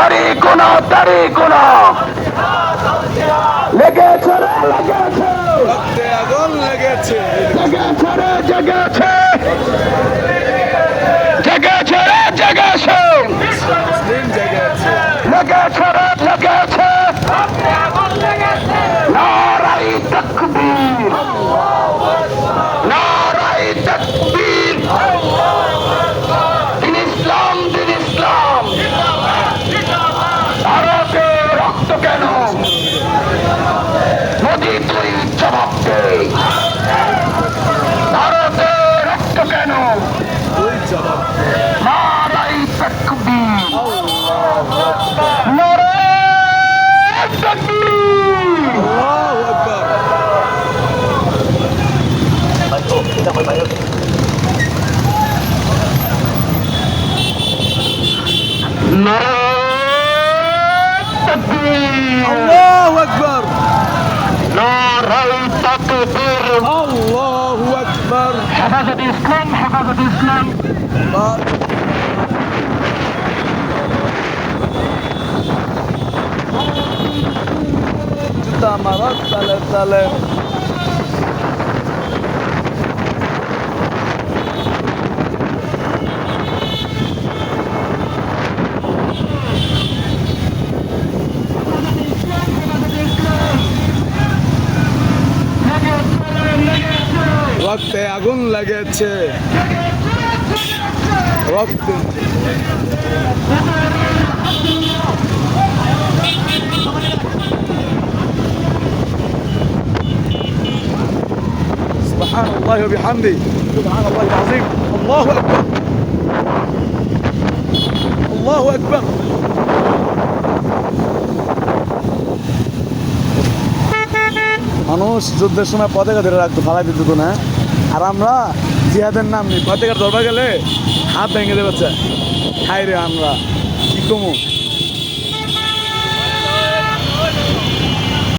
তারিকুনা লেগেছে রে লেগেছে, রক্তে আগুন লেগেছে, জেগেছে রে জেগেছে, জেগেছে রে জেগেছে, মুসলিম জেগেছে, লেগেছে রে লেগেছে, নারাই তাকবীর, নারাই তাকবীর, দিন ইসলাম দিন ইসলাম। ভারতে রক্ত কেন, মোদি তুই জবাব দে। ভারতে রক্ত কেন, ওই জবাব নারাই তাকবীর, নারাই তাকবীর। আল্লাহু আকবার। নারাই তাকবীর, আল্লাহু আকবার, নারাই তাকবীর। আল্লাহু আকবার। হেফাজতে ইসলাম, হেফাজতে ইসলাম। জুতা মারত তালে তালে, রক্তে আগুন লেগেছে, রক্তে سبحان الله وبحمده سبحان الله العظيم الله أكبر الله أكبر মানুষ যুদ্ধের সময় পতাকা ধরে রাখতো, ফালাই দিত না। আর আমরা জিহাদের নাম নিই, পতাকা ধরবা গেলে হাত ভেঙে দেবে। হাই রে আমরা কি কমু।